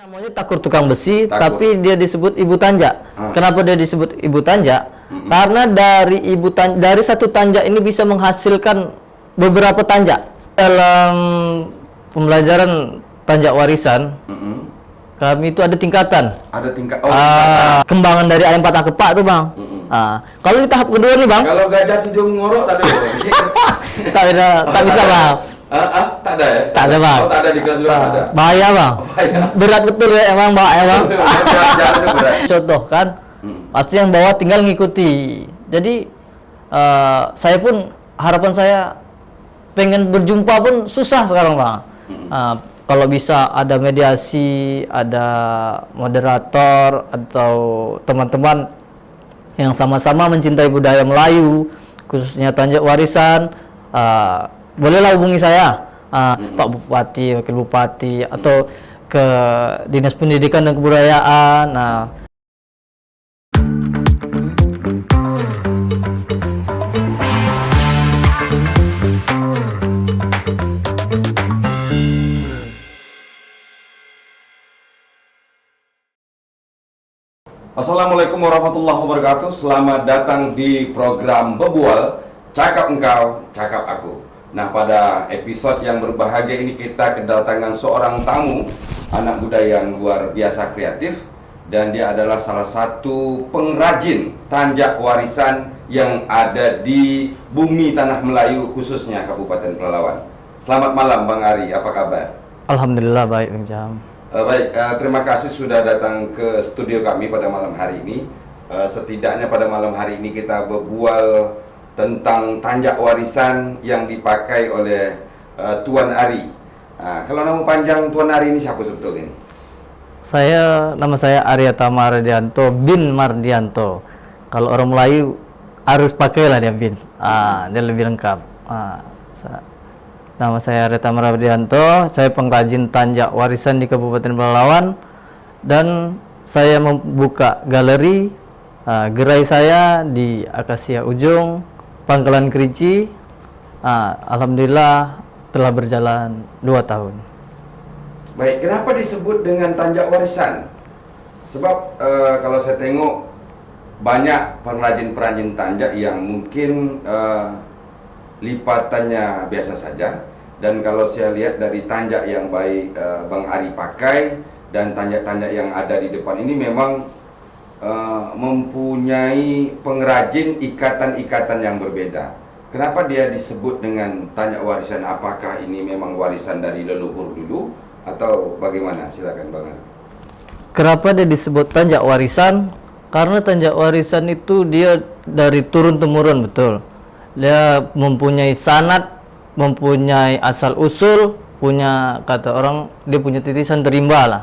Namanya Takur Tukang Besi, Takur. tapi dia disebut Ibu Tanja. Kenapa dia disebut Ibu Tanja? Karena dari satu tanja ini bisa menghasilkan beberapa tanja. Dalam pembelajaran tanja warisan, kami itu ada tingkatan. Ada tingkat. Oh, tingkatan. Kembangan dari ayam patah kepak tuh, Bang. Kalau di tahap kedua nih, Bang. Kalau gajah hidung ngorok tak ada. tak bisa, Bang. Tak ada ya? Tak ada, Bang. Oh, tak ada di kelas dua, tak ada. Bahaya, Bang. Bahaya. Berat betul ya, emang, Bang. Jalan itu berat. Contoh kan, pasti yang bawah tinggal ngikuti. Jadi saya pun, harapan saya pengen berjumpa pun susah sekarang, Bang. Kalau bisa ada mediasi, ada moderator atau teman-teman yang sama-sama mencintai budaya Melayu, khususnya Tanjak Warisan, bolehlah hubungi saya, Pak Bupati, Wakil Bupati, atau ke Dinas Pendidikan dan Kebudayaan. Assalamualaikum warahmatullahi wabarakatuh. Selamat datang di program Bebual, Cakap Engkau, Cakap Aku. Nah, pada episode yang berbahagia ini kita kedatangan seorang tamu, anak muda yang luar biasa kreatif, dan dia adalah salah satu pengrajin tanjak warisan yang ada di bumi tanah Melayu, khususnya Kabupaten Pelalawan. Selamat malam Bang Ari, apa kabar? Alhamdulillah baik, Bang Jam. Baik, terima kasih sudah datang ke studio kami pada malam hari ini. Setidaknya pada malam hari ini kita berbual tentang tanjak warisan yang dipakai oleh Tuan Ari. Kalau nama panjang Tuan Ari ini siapa sebetulnya? Nama saya Aryata Mardianto bin Mardianto. Kalau orang Melayu harus pakailah dia bin. Dia lebih lengkap. Nama saya Aryata Mardianto, saya pengrajin tanjak warisan di Kabupaten Pelalawan, dan saya membuka galeri gerai saya di Akasia Ujung, Pangkalan Kerici. Alhamdulillah telah berjalan 2 tahun. Baik, kenapa disebut dengan tanjak warisan? Sebab kalau saya tengok banyak pengrajin-pengrajin tanjak yang mungkin lipatannya biasa saja, dan kalau saya lihat dari tanjak yang baik Bang Ari pakai dan tanjak-tanjak yang ada di depan ini memang mempunyai pengrajin ikatan-ikatan yang berbeda. Kenapa dia disebut dengan tanjak warisan? Apakah ini memang warisan dari leluhur dulu atau bagaimana? Silakan Bang Ari. Kenapa dia disebut tanjak warisan? Karena tanjak warisan itu dia dari turun-temurun, betul. Dia mempunyai sanad, mempunyai asal usul, punya, kata orang, dia punya titisan terimba lah.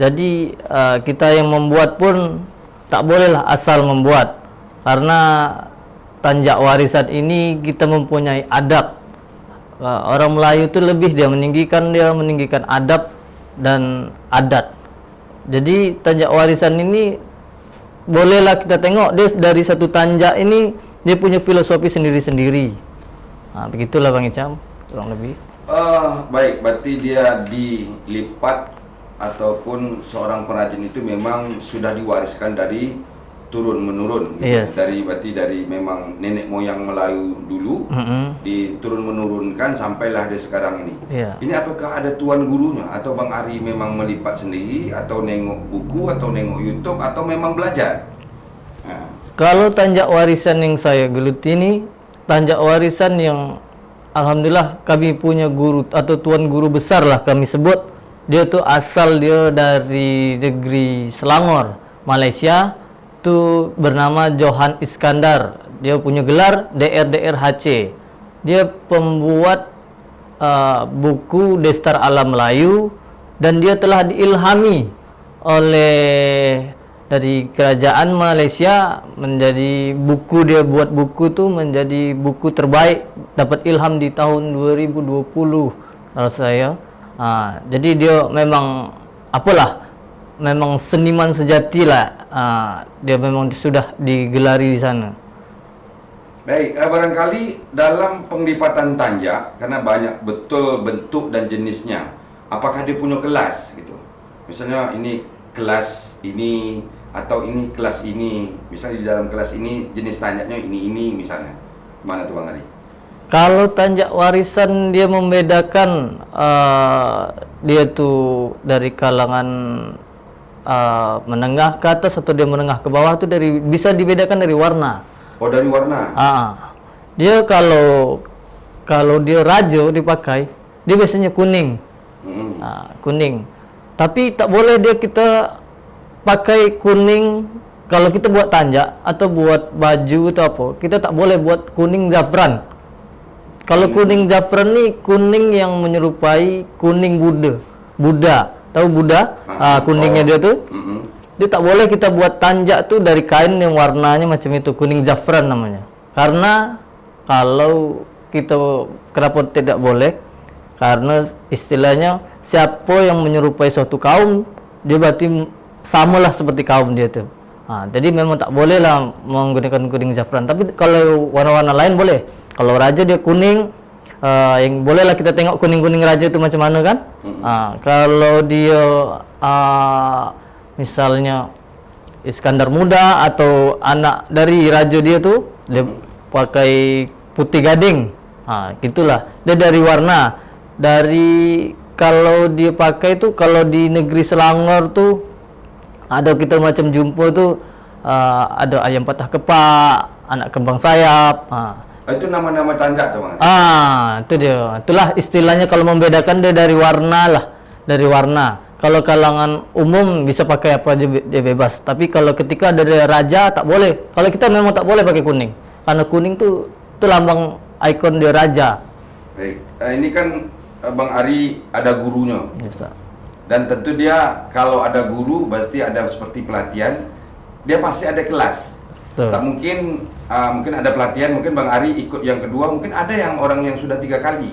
Jadi kita yang membuat pun tak bolehlah asal membuat, karena tanjak warisan ini kita mempunyai adab. Orang Melayu itu lebih dia meninggikan adab dan adat. Jadi tanjak warisan ini bolehlah kita tengok dia dari satu tanjak ini dia punya filosofi sendiri-sendiri. Begitulah Bang Icam, kurang lebih. Baik, berarti dia dilipat ataupun seorang pengrajin itu memang sudah diwariskan dari turun menurun, gitu. Yes. Berarti dari memang nenek moyang Melayu dulu, diturun menurunkan sampailah dia sekarang ini. Yeah. Ini apakah ada tuan gurunya atau Bang Ari memang melipat sendiri atau nengok buku atau nengok YouTube atau memang belajar? Kalau tanjak warisan yang saya geluti ini, tanjak warisan yang alhamdulillah kami punya guru atau tuan guru besar lah kami sebut. Dia tuh asal dia dari negeri Selangor, Malaysia, tuh bernama Johan Iskandar. Dia punya gelar DRDRHC. Dia pembuat buku Destar Alam Melayu, dan dia telah diilhami oleh dari kerajaan Malaysia menjadi buku, dia buat buku tuh menjadi buku terbaik, dapat ilham di tahun 2020 kalau saya. Jadi dia memang memang seniman sejati lah. Dia memang sudah digelari di sana. Baik, barangkali dalam penglipatan tanjak, karena banyak betul bentuk dan jenisnya, apakah dia punya kelas gitu? Misalnya ini kelas ini atau ini kelas ini. Misalnya di dalam kelas ini jenis tanjaknya ini misalnya. Mana tuh Bang Ari? Kalau tanjak warisan dia membedakan dia tuh dari kalangan menengah ke atas atau dia menengah ke bawah tuh bisa dibedakan dari warna. Oh, dari warna. Dia kalau dia rajo dipakai, dia biasanya kuning. Kuning. Tapi tak boleh kita pakai kuning kalau kita buat tanjak atau buat baju atau apa. Kita tak boleh buat kuning zafran. Kalau kuning zafran ni kuning yang menyerupai kuning Buddha. Tahu Buddha? Kuningnya dia tu. Dia tak boleh kita buat tanjak tu dari kain yang warnanya macam itu, kuning zafran namanya. Karena kalau kenapa tidak boleh? Karena istilahnya siapa yang menyerupai suatu kaum, dia berarti samalah seperti kaum dia tu. Jadi memang tak boleh lah menggunakan kuning zafran. Tapi kalau warna-warna lain boleh. Kalau raja dia kuning, yang bolehlah kita tengok kuning-kuning raja itu macam mana kan? Kalau dia misalnya Iskandar Muda atau anak dari raja dia tu, dia pakai putih gading. Gitulah. Dia dari warna. Kalau dia pakai tu, kalau di negeri Selangor tu ada kita macam jumpa tu ada ayam patah kepak, anak kembang sayap. Itu nama-nama tanjak tu Bang. Itu dia. Itulah istilahnya kalau membedakan dia dari warna lah, dari warna. Kalau kalangan umum bisa pakai apa aja dia bebas. Tapi kalau ketika ada raja tak boleh. Kalau kita memang tak boleh pakai kuning. Karena kuning tu lambang ikon dia raja. Baik. Ini kan Bang Ari ada gurunya. Yes, dan tentu dia kalau ada guru pasti ada seperti pelatihan. Dia pasti ada kelas. Betul. Tak mungkin mungkin ada pelatihan, mungkin Bang Ari ikut yang kedua, mungkin ada yang orang yang sudah 3 kali.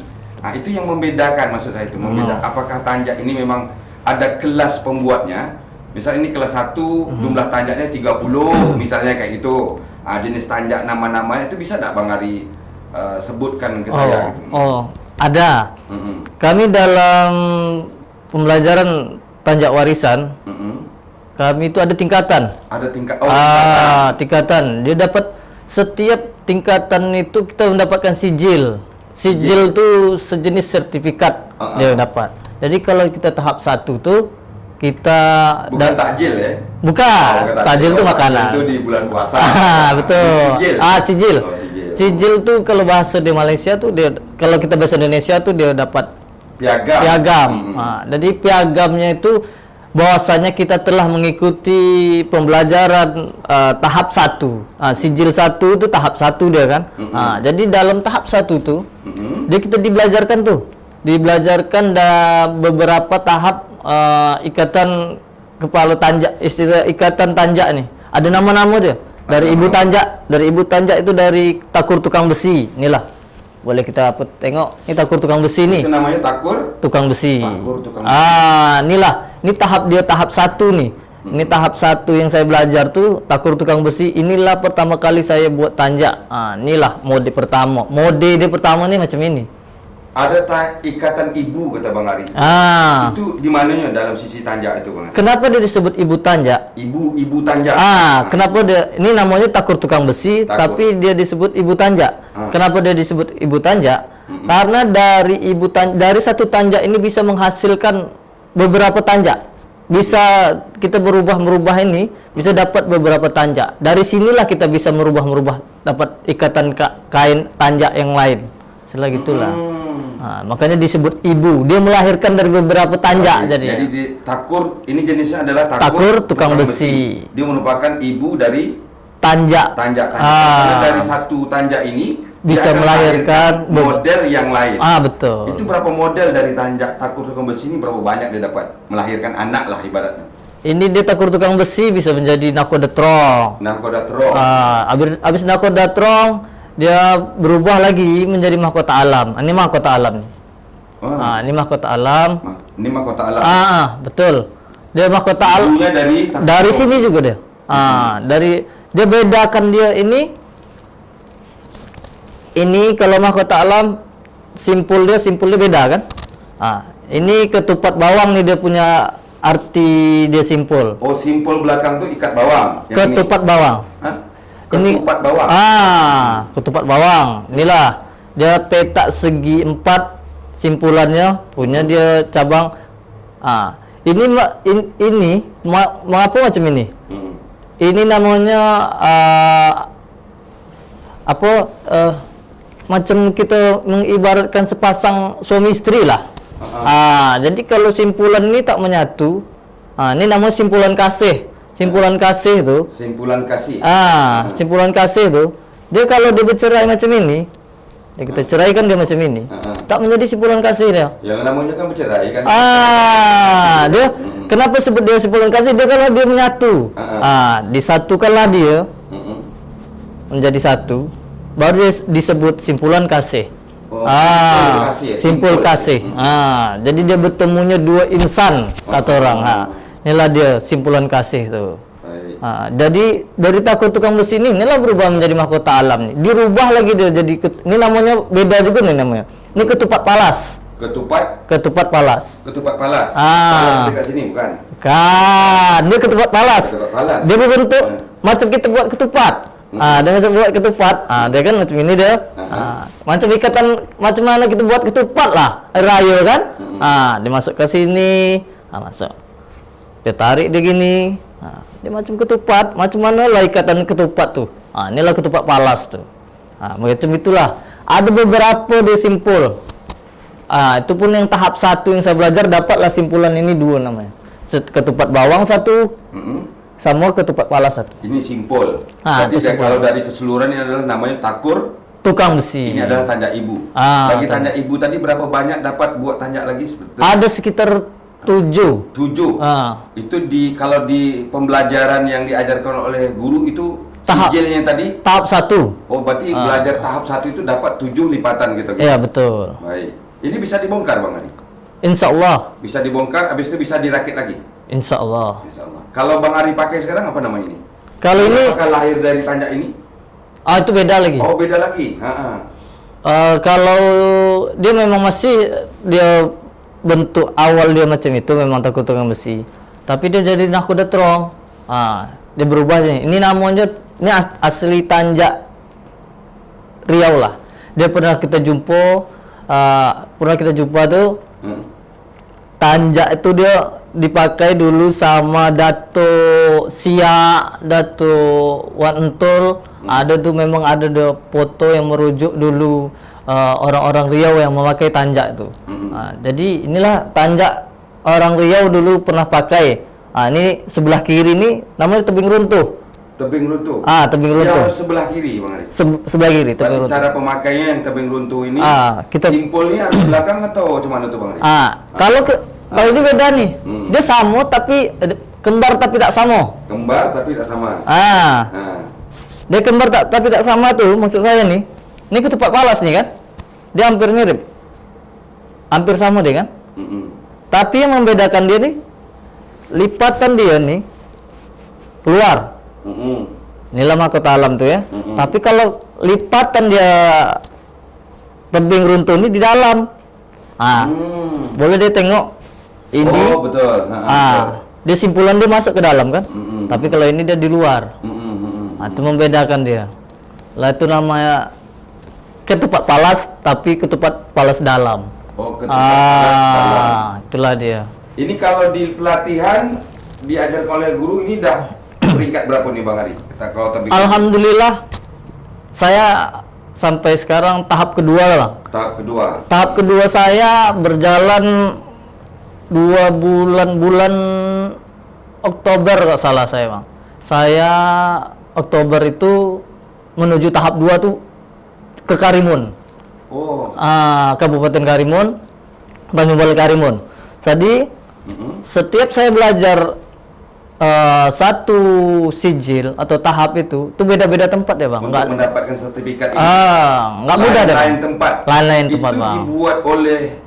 Itu yang membedakan, maksud saya itu apakah tanjak ini memang ada kelas pembuatnya. Misal ini kelas 1 jumlah tanjaknya 30 misalnya kayak gitu. Jenis tanjak nama-namanya itu bisa tak Bang Ari sebutkan ke saya gitu. Ada. Kami dalam pembelajaran tanjak warisan, kami itu ada tingkatan. Ada tingkatan. Dia dapat setiap tingkatan itu kita mendapatkan sijil. Sijil tu sejenis sertifikat dia dapat. Jadi kalau kita tahap 1 tu kita bukan takjil ya? Bukan. Takjil tu makanan. Itu di bulan puasa. Betul. Sijil. Sijil. Sijil. Sijil tu kalau bahasa di Malaysia tu dia, kalau kita bahasa Indonesia tu dia dapat piagam. Jadi piagamnya itu bahwasanya kita telah mengikuti pembelajaran tahap 1. Sijil 1 itu tahap 1 dia kan. Jadi dalam tahap 1 tu dia kita dibelajarkan beberapa tahap ikatan kepala tanjak, istilah ikatan tanjak ni. Ada nama-nama dia. Dari ibu tanjak itu dari takur tukang besi. Inilah. Boleh kita tengok. Ini takur tukang besi ni. Itu namanya takur tukang besi. Takur tukang besi. Inilah. Ini tahap 1 nih. Ini tahap 1 yang saya belajar tu takur tukang besi. Inilah pertama kali saya buat tanjak. Inilah mode pertama. Mode dia pertama ni macam ini. Ada ikatan ibu kata Bang Ari. Itu di mananya dalam sisi tanjak itu Bang Ari? Kenapa dia disebut ibu tanjak? Ibu tanjak. Kenapa dia ini namanya takur tukang besi, tapi dia disebut ibu tanjak. Kenapa dia disebut ibu tanjak? Karena dari satu tanjak ini bisa menghasilkan beberapa tanjak. Bisa kita merubah ini, bisa dapat beberapa tanjak. Dari sinilah kita bisa merubah dapat ikatan kain tanjak yang lain. Setelah gitulah. Makanya disebut ibu. Dia melahirkan dari beberapa tanjak. Jadi di takur ini jenisnya adalah takur tukang besi. Dia merupakan ibu dari tanjak. Karena dari satu tanjak ini bisa melahirkan model yang lain. Betul. Itu berapa model dari tanjak takur tukang besi ini, berapa banyak dia dapat melahirkan anak lah ibaratnya? Ini dia takur tukang besi bisa menjadi nakoda trong. Habis nakoda trong dia berubah lagi menjadi mahkota alam. Ini mahkota alam. Ini mahkota alam. Ini mahkota alam. Betul. Dia mahkota alam. Dari sini juga dia. Dia bedakan dia ini. Ini kalau mahkota alam simpul dia beda kan? Ini ketupat bawang nih dia punya arti dia simpul. Oh, simpul belakang tuh ikat bawang. Yang Ketupat bawang. Hah? Ini Ketupat bawang. ketupat bawang. Inilah dia petak segi 4 simpulannya, punya dia cabang. Mengapa macam ini? Ini namanya macam kita mengibaratkan sepasang suami istri lah. Jadi kalau simpulan ini tak menyatu, ini namanya simpulan kasih. Simpulan kasih itu. Simpulan kasih. Simpulan kasih itu, dia kalau dia bercerai macam ini, ya kita ceraikan dia macam ini, tak menjadi simpulan kasih dia. Yang namanya kan bercerai kan. Dia kenapa sebut dia simpulan kasih? Dia kalau dia menyatu, disatukanlah dia menjadi satu, baru dia disebut simpulan kasih. Simpul kasih. Jadi dia bertemunya dua insan, kata orang. Inilah dia simpulan kasih tu. Jadi dari takut tukang besi inilah berubah menjadi mahkota alam nih. Dirubah lagi dia jadi ini namanya beda juga nih namanya. Ini ketupat palas. Ketupat palas. Ketupat palas. Palas dekat sini bukan? Kan, dia ketupat palas. Ketupat palas. Dia berbentuk macam kita buat ketupat. Dia macam buat ketupat. Dia kan macam ini dia. Macam ikatan macam mana kita buat ketupat lah. Raya kan? Dia masuk ke sini. Masuk. Dia tarik dia gini. Dia macam ketupat. Macam mana lah ikatan ketupat tu? Inilah ketupat palas tu. Macam itulah. Ada beberapa dia simpul. Itu pun yang tahap 1 yang saya belajar, dapatlah simpulan ini 2 namanya. Ketupat bawang 1, sama ketupat palas 1. Ini simpul. Jadi kalau dari keseluruhan ini adalah namanya takur tukang besi. Ini adalah tanjak ibu. Bagi tanjak ibu tadi berapa banyak dapat buat tanjak lagi? Ada sekitar 7. Itu kalau di pembelajaran yang diajarkan oleh guru itu sijilnya tadi tahap 1. Oh, berarti belajar tahap 1 itu dapat 7 lipatan gitu. Iya, betul. Baik. Ini bisa dibongkar Bang Ari? Insya Allah. Bisa dibongkar, habis itu bisa dirakit lagi? Insya Allah. Insya Allah. Kalau Bang Ari pakai sekarang apa namanya ini? Kalau ini apakah lahir dari tanjak ini? itu beda lagi. Oh, beda lagi. Kalau dia memang masih dia bentuk awal dia macam itu memang takut tukang besi. Tapi dia jadi nahkoda terong. Dia berubah sih. Ini namanya asli tanjak Riau lah. Dia pernah kita jumpa tuh. Tanjak itu dia dipakai dulu sama Dato Sia, Dato Wan Entul. Ada tuh memang ada foto yang merujuk dulu orang-orang Riau yang memakai tanjak itu. Jadi inilah tanjak orang Riau dulu pernah pakai. Ini sebelah kiri ini namanya tebing runtuh. Tebing runtuh. Tebing runtuh. Yang sebelah kiri Bang Ari. Sebelah kiri tebing runtuh. Cara pemakaiannya yang tebing runtuh ini, simpulnya harus belakang atau cuma itu Bang Ari? Kalau ini beda nih. Dia sama tapi kembar tapi tak sama. Kembar tapi tak sama. Dia kembar tapi tak sama tuh maksud saya nih. Ini ketupat palas nih kan? Dia hampir mirip. Hampir sama dia kan? Tapi yang membedakan dia nih, lipatan dia nih keluar. Inilah mahkota alam tuh ya. Tapi kalau lipatan dia tebing runtuh ini di dalam. Boleh dia tengok ini. Oh, betul. Dia simpulan dia masuk ke dalam kan? Tapi kalau ini dia di luar. Itu membedakan dia. Lah itu namanya ketupat palas tapi ketupat palas dalam. Oh, ketupat palas dalam. Itulah dia. Ini kalau di pelatihan diajarkan oleh guru ini dah peringkat berapa nih Bang Ari? Alhamdulillah saya sampai sekarang tahap kedua lah. Tahap kedua saya berjalan 2 bulan Oktober kalau salah saya Bang. Saya Oktober itu menuju tahap 2 tuh ke Karimun. Kabupaten Karimun, Banyuwangi Karimun. Jadi setiap saya belajar satu sijil atau tahap itu beda-beda tempat ya Bang. Untuk mendapatkan sertifikat ini. Nggak mudah deh. Lain tempat. Lain tempat itu Bang. Dibuat oleh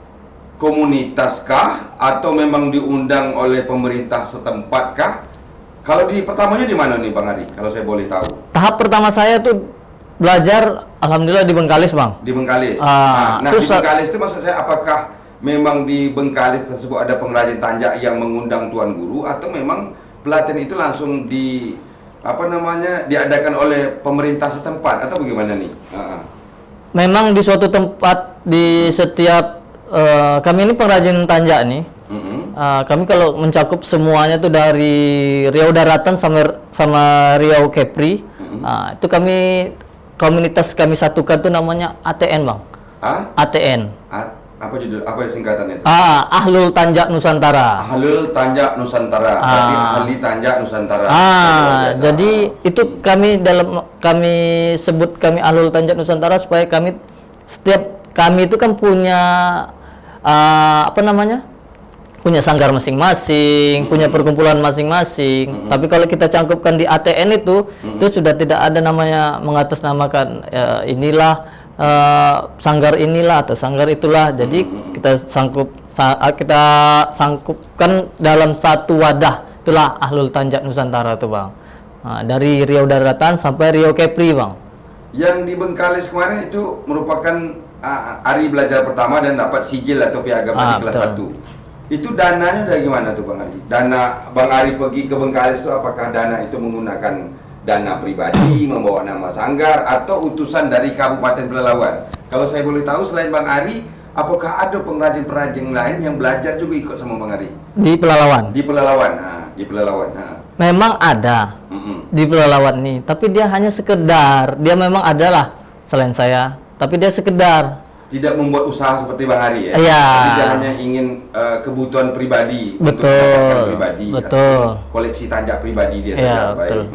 komunitas kah atau memang diundang oleh pemerintah setempat kah? Kalau di pertamanya di mana nih Bang Ari? Kalau saya boleh tahu. Tahap pertama saya tuh belajar alhamdulillah di Bengkalis Bang. Di Bengkalis. Nah, di Bengkalis itu maksud saya apakah memang di Bengkalis tersebut ada pengrajin tanjak yang mengundang tuan guru, atau memang pelatihan itu langsung diadakan oleh pemerintah setempat, atau bagaimana nih? Memang di suatu tempat, di setiap kami ini pengrajin tanjak nih. Kami kalau mencakup semuanya tuh dari Riau Daratan sama Riau Kepri. Itu komunitas kami satukan tuh namanya ATN, Bang. ATN. Apa singkatannya itu? Ahlul Tanjak Nusantara. Ahlul Tanjak Nusantara. Berarti ahli tanjak Nusantara. Jadi itu kami sebut kami Ahlul Tanjak Nusantara supaya kami itu kan punya punya sanggar masing-masing, punya perkumpulan masing-masing. Tapi kalau kita cangkupkan di ATN itu sudah tidak ada namanya mengatasnamakan inilah sanggar inilah atau sanggar itulah. Jadi kita sangkupkan dalam satu wadah, itulah Ahlul Tanjak Nusantara tuh, Bang. Dari Riau Daratan sampai Riau Kepri, Bang. Yang di Bengkalis kemarin itu merupakan hari belajar pertama dan dapat sijil atau piagam di kelas 1. Itu dananya dari gimana tuh, Bang Ari? Dana Bang Ari pergi ke Bengkalis itu, apakah dana itu menggunakan dana pribadi, membawa nama sanggar, atau utusan dari Kabupaten Pelalawan? Kalau saya boleh tahu, selain Bang Ari, apakah ada pengrajin-pengrajin lain yang belajar juga ikut sama Bang Ari? Di Pelalawan. Di Pelalawan. Di Pelalawan. Memang ada di Pelalawan nih, tapi dia hanya sekedar, dia memang adalah selain saya, tapi dia sekedar tidak membuat usaha seperti Bang Ari ya. Iya. Tapi dia hanya ingin kebutuhan pribadi, untuk betul, mendapatkan pribadi, betul, koleksi tanjak pribadi dia saja. Baik.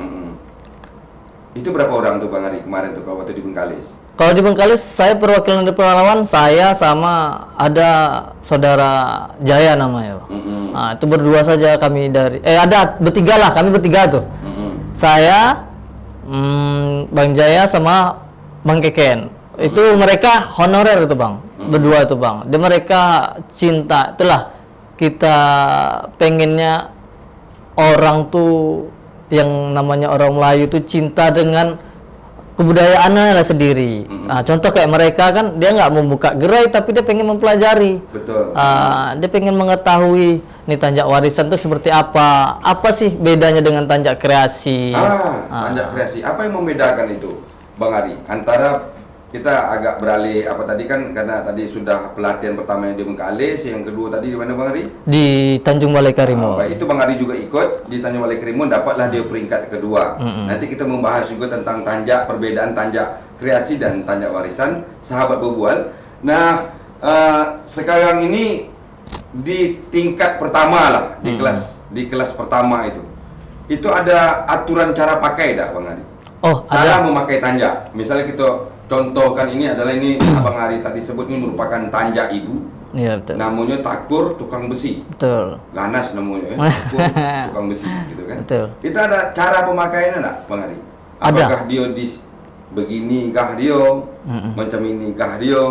Itu berapa orang tuh Bang Ari kemarin tuh kalau waktu di Bengkalis? Kalau di Bengkalis saya perwakilan dari Pelalawan, saya sama ada saudara Jaya namanya. Itu berdua saja kami dari ada bertiga lah, kami bertiga tuh. Saya, Bang Jaya sama Bang Keken. Itu mereka honorer itu, Bang. Berdua itu, Bang. Dan mereka cinta. Itulah kita pengennya orang tuh yang namanya orang Melayu tuh cinta dengan kebudayaannya lah sendiri. Contoh kayak mereka kan dia nggak membuka gerai tapi dia pengen mempelajari. Betul. Dia pengen mengetahui nih tanjak warisan tuh seperti apa. Apa sih bedanya dengan tanjak kreasi? Tanjak kreasi. Apa yang membedakan itu, Bang Ari? Antara kita agak beralih tadi kan, karena tadi sudah pelatihan pertama yang di Bengkalis, yang kedua tadi di mana Bang Ari? Di Tanjung Balai Karimun. Baik, itu Bang Ari juga ikut di Tanjung Balai Karimun, dapatlah dia peringkat kedua. Nanti kita membahas juga tentang tanjak, perbedaan tanjak kreasi dan tanjak warisan, sahabat berbual. Nah, sekarang ini di tingkat pertama lah, di kelas pertama itu ada aturan cara pakai tak Bang Ari? Cara memakai tanjak. Misalnya kita contohkan ini Abang Ari tadi sebut ini merupakan tanjak ibu. Iya, betul. Namanya takur tukang besi. Betul. Ganas namanya ya. Takur tukang besi gitu kan. Betul. Itu ada cara pemakaiannya enggak, Bang Ari? Ada. Apakah dia begini kah dia? Macam ini kah dia?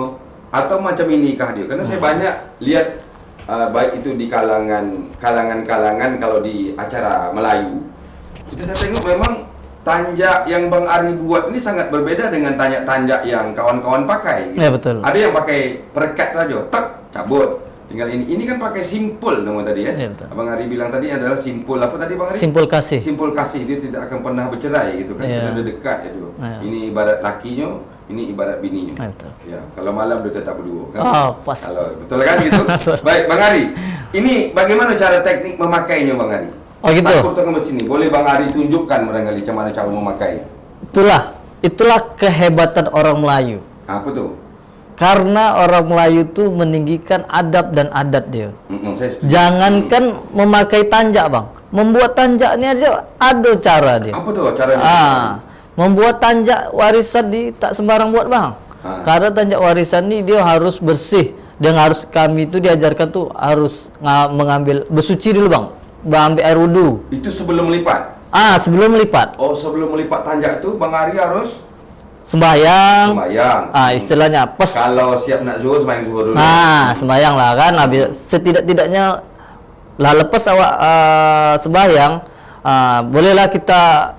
Atau macam ini kah dia? Karena saya banyak lihat baik itu di kalangan kalau di acara Melayu. Itu saya tengok memang tanjak yang Bang Ari buat ini sangat berbeda dengan tanjak yang kawan-kawan pakai. Gitu. Ya, betul. Ada yang pakai perekat saja, cabut. Tinggal ini. Ini kan pakai simpul nama tadi ya. Ya, betul. Abang Ari bilang tadi adalah simpul apa tadi Bang Ari? Simpul kasih. Simpul kasih, dia tidak akan pernah bercerai gitu kan. Ya. Dia dekat itu. Ya. Ini ibarat lakinya, ini ibarat bininya. Ya, betul. Ya, kalau malam dia tetap berdua kan. Pas. Kalau betul kan gitu. Baik, Bang Ari. Ini bagaimana cara teknik memakainya Bang Ari? Gitu. Takur tukang besi ini. Boleh Bang Ari tunjukkan barangkali macam mana cara memakai? Itulah kehebatan orang Melayu. Apa tuh? Karena orang Melayu tuh meninggikan adab dan adat dia. Saya setuju. Jangankan memakai tanjak, Bang. Membuat tanjaknya aja ada cara dia. Apa tuh caranya? Membuat tanjak warisan tak sembarang buat, Bang. Karena tanjak warisan ini dia harus bersih. Kami itu diajarkan tuh harus bersuci dulu, Bang. Ambil air wudu. Itu sebelum melipat? Sebelum melipat. Sebelum melipat tanjak itu Bang Ari harus sembahyang. Istilahnya pas. Kalau siap nak zuhur, sembahyang zuhur dulu. Sembahyang lah kan. Habis setidak-tidaknya lah lepas awak sembahyang, bolehlah kita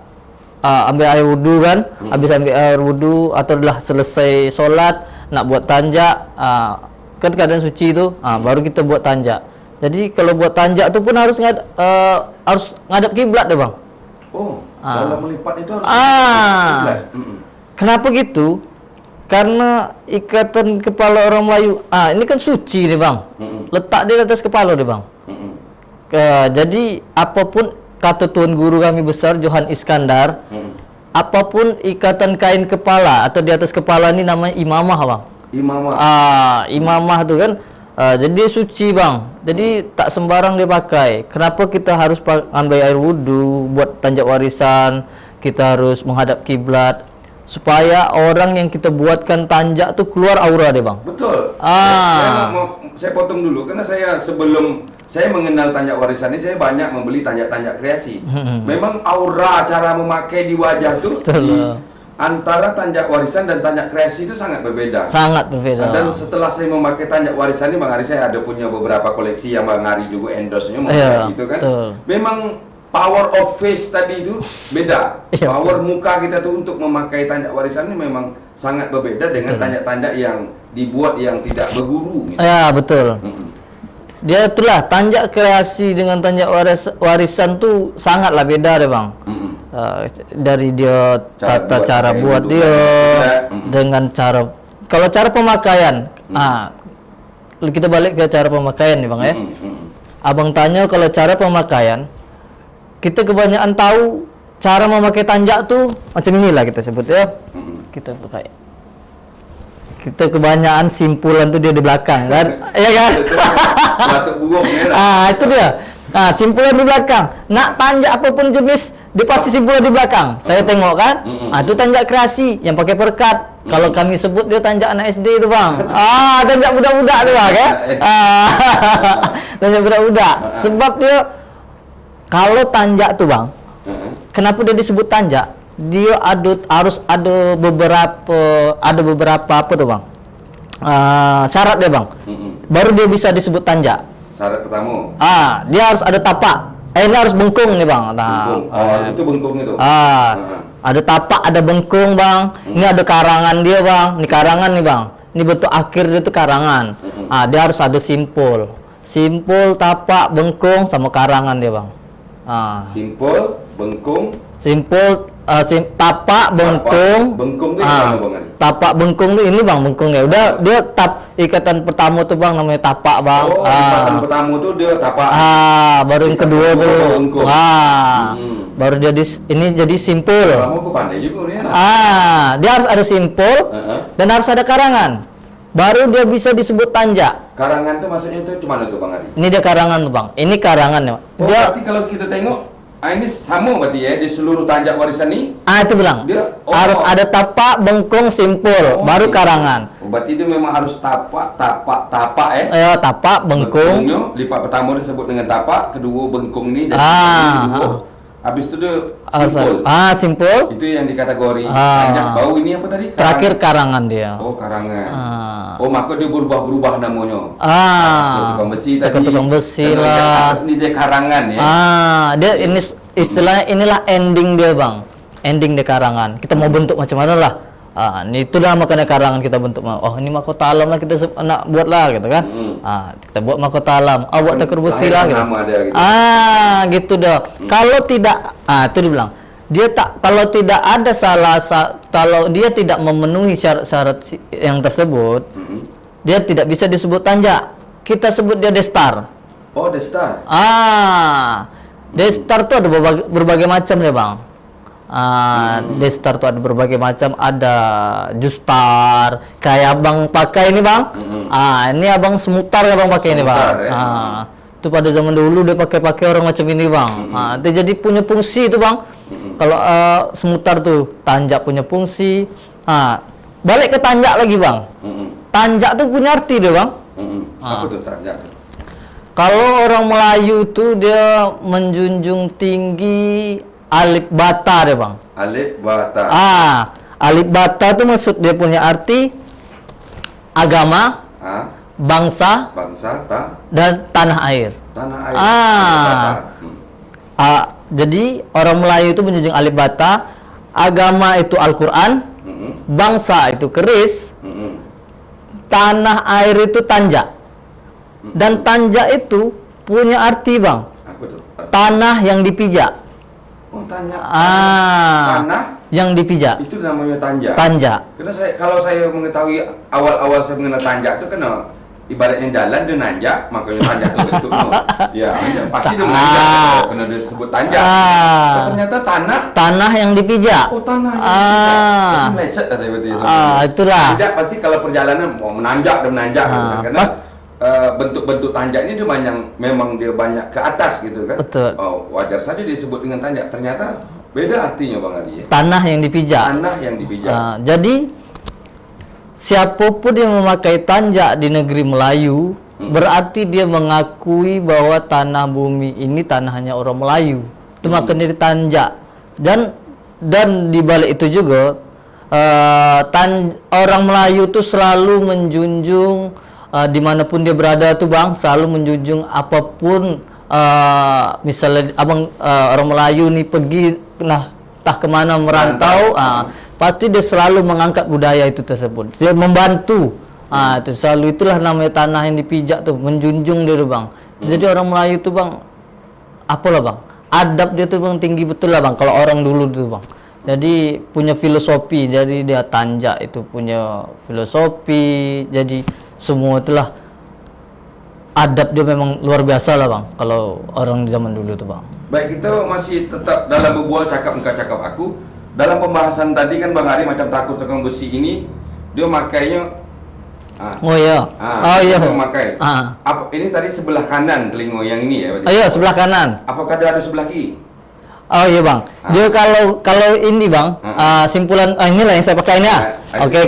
ambil air wudu kan. Habis ambil air wudu atau dah selesai solat nak buat tanjak, kan keadaan suci itu, baru kita buat tanjak. Jadi kalau buat tanjak itu pun harus ngadap kiblat deh bang. Oh, dalam melipat itu harus Ah. Kenapa gitu? Karena ikatan kepala orang Melayu, ini kan suci nih bang. Letak di atas kepala deh bang. Jadi apapun kata tuan guru kami besar Johan Iskandar, apapun ikatan kain kepala atau di atas kepala ini namanya imamah bang. Imamah. Imamah tuh kan, jadi dia suci bang. Jadi tak sembarang dia pakai. Kenapa kita harus ambil air wudhu buat tanjak warisan? Kita harus menghadap kiblat supaya orang yang kita buatkan tanjak tuh keluar aura deh bang. Betul. Saya potong dulu karena sebelum saya mengenal tanjak warisan ini, saya banyak membeli tanjak-tanjak kreasi. Memang aura cara memakai di wajah tuh antara tanjak warisan dan tanjak kreasi itu sangat berbeda. Sangat berbeda. Dan setelah saya memakai tanjak warisan ini, Bang Ari, saya ada punya beberapa koleksi yang Bang Ari juga endorse-nya gitu kan. Betul. Memang power of face tadi itu beda. Power muka kita tuh untuk memakai tanjak warisan ini memang sangat berbeda dengan tanjak-tanjak yang dibuat yang tidak berguru. Ya betul. Dia itulah tanjak kreasi dengan tanjak warisan tuh sangatlah beda deh bang. Dari dia tata cara buat dia dengan cara, kalau cara pemakaian, kita balik ke cara pemakaian nih bang ya. Abang tanya kalau cara pemakaian, kita kebanyakan tahu cara memakai tanjak tuh macam inilah kita sebut ya. Kita pakai. Kita kebanyakan simpulan tuh dia di belakang kan, ya kan? Batuk burung ya. Itu dia. Simpulan di belakang. Nak tanjak apapun jenis, dia pasti simpulan di belakang. Saya tengok kan. Itu tanjak kreasi yang pakai perkat. Kalau kami sebut dia tanjak anak SD itu bang. Tanjak budak-budak tu bang ya. Tanjak budak-budak. Sebab dia kalau tanjak tu bang, kenapa dia disebut tanjak? Dia harus ada beberapa apa tuh bang, syarat dia bang, baru dia bisa disebut tanjak. Syarat pertama, dia harus ada tapak, ini harus bengkung nih bang. bengkung. Itu bengkung itu. Ada tapak, ada bengkung bang. Ini ada karangan dia bang, ini karangan nih bang, ini bentuk akhir dia tuh karangan. Dia harus ada simpul, tapak, bengkung sama karangan dia bang. Simpul, bengkung, tapak, bengkung. Bengkung itu yang mana bang Ali? Tapak bengkung tuh ini bang, bengkungnya. Udah dia ikatan pertama tuh bang namanya tapak bang. Ikatan pertama tuh dia tapak. Baru yang kedua tuh bengkung. Baru jadi ini jadi simpul. Kamu kok pandai juga nih. Dia harus ada simpul dan harus ada karangan. Baru dia bisa disebut tanjak. Karangan tuh maksudnya itu cuma itu bang Ali? Ini dia karangan tuh bang. Ini karangan ya. Berarti kalau kita tengok, ini sama berarti ya di seluruh tanjak warisan nih? Itu bilang. Harus ada tapak, bengkung, simpul, baru karangan. Berarti dia memang harus tapak ya. Tapak, bengkung. Bengkungnya, lipat pertama disebut dengan tapak, kedua bengkung nih, jadi kedua. Habis itu dia simpul. Simpul. Itu yang dikategori tanjak. Bau ini apa tadi? Terakhir karangan dia. Karangan. Maka dia berubah namanya. Tukang besi tadi. Tukang besi lah. lah. Yang atas ini dia karangan ya. Dia ini istilahnya inilah ending dia bang. Ending dia karangan. Kita mau bentuk macam mana lah. Itu dah makanya karangan kita bentuk. Ini mahkota alam lah kita nak buat lah gitu kan. Kita buat mahkota alam. Buat takar besi lah gitu. Gitu dah. Kalau tidak, itu dibilang. Kalau tidak ada kalau dia tidak memenuhi syarat-syarat yang tersebut, dia tidak bisa disebut tanjak. Kita sebut dia destar. Destar. Destar tuh ada berbagai macam ya bang. Destar tuh ada berbagai macam, ada justar, kayak abang pakai ini bang. Ini abang semutar abang pakai ini bang. Itu pada zaman dulu dia pakai orang macam ini bang. Itu jadi punya fungsi itu bang. Kalau semutar tuh tanjak punya fungsi. Balik ke tanjak lagi bang. Tanjak tuh punya arti deh bang. Apa tuh tanjak? Kalau orang Melayu tuh dia menjunjung tinggi alif bata deh bang. Alif bata. Alif bata tuh maksud dia punya arti agama, bangsa, dan tanah air. Tanah air. Jadi orang Melayu itu menjunjung alif bata, agama itu Al-Quran, bangsa itu keris, tanah air itu tanjak. Dan tanjak itu punya arti, Bang. Apa tuh? Tanah yang dipijak. Oh, tanjak. Tanah yang dipijak. Itu namanya tanjak. Tanjak. Karena kalau saya mengetahui awal-awal saya mengenal tanjak itu kan ibaratnya jalan dia nanjak, makanya tanjak itu bentuk ya, pasti dia nanjak karena dia sebut tanjak. Oh, ternyata tanah yang dipijak. Oh, tanah yang dipijak. Itu meleset lah saya berarti. Itulah. Tanjak pasti kalau perjalanan mau menanjak dan menanjak gitu kan. Karena bentuk-bentuk tanjak ini dia memang dia banyak ke atas gitu kan. Betul. Oh, wajar saja disebut dengan tanjak. Ternyata beda artinya Bang Adi ya. Tanah yang dipijak. Tanah yang dipijak. Jadi siapapun yang memakai tanjak di negeri Melayu berarti dia mengakui bahwa tanah bumi ini tanahnya orang Melayu. Itu makanya dia tanjak. Dan di balik itu juga orang Melayu tuh selalu menjunjung dimanapun dia berada tuh Bang, selalu menjunjung apapun. Misalnya abang orang Melayu nih pergi entah kemana merantau, pasti dia selalu mengangkat budaya itu tersebut, dia membantu. Itu selalu, itulah namanya tanah yang dipijak tuh, menjunjung dia tuh Bang. Jadi orang Melayu tuh Bang, apalah Bang, adab dia tuh Bang tinggi betul lah Bang kalau orang dulu tuh Bang. Jadi punya filosofi, jadi dia tanjak itu punya filosofi, jadi semua itulah adab dia memang luar biasa lah Bang kalau orang di zaman dulu tuh Bang. Baik, kita masih tetap dalam berbual cakap engkau cakap aku. Dalam pembahasan tadi kan Bang Ari macam takut tukang besi ini dia makainya iya. Dia memakai. Apa ini tadi sebelah kanan telinga yang ini ya berarti? Iya, sebelah kanan. Apakah dia ada sebelah kiri? Oh iya Bang. Dia kalau ini Bang, simpulan inilah yang saya pakai ini ya. Oke.